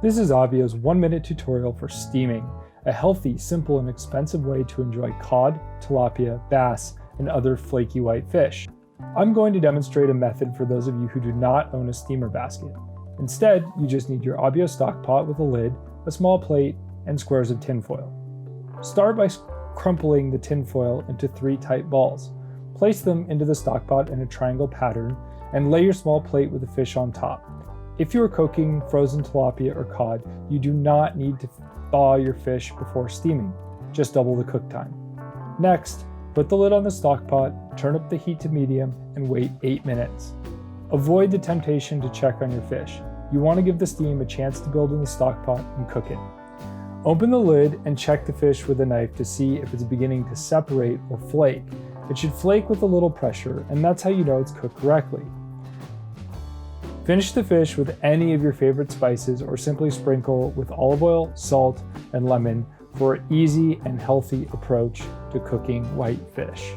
This is Abbio's 1-minute tutorial for steaming, a healthy, simple, and expensive way to enjoy cod, tilapia, bass, and other flaky white fish. I'm going to demonstrate a method for those of you who do not own a steamer basket. Instead, you just need your Abbio stock pot with a lid, a small plate, and squares of tinfoil. Start by crumpling the tinfoil into 3 tight balls. Place them into the stock pot in a triangle pattern, and lay your small plate with the fish on top. If you are cooking frozen tilapia or cod, you do not need to thaw your fish before steaming, just double the cook time. Next, put the lid on the stock pot, turn up the heat to medium, and wait 8 minutes. Avoid the temptation to check on your fish. You want to give the steam a chance to build in the stock pot and cook it. Open the lid and check the fish with a knife to see if it's beginning to separate or flake. It should flake with a little pressure, and that's how you know it's cooked correctly. Finish the fish with any of your favorite spices or simply sprinkle with olive oil, salt, and lemon for an easy and healthy approach to cooking white fish.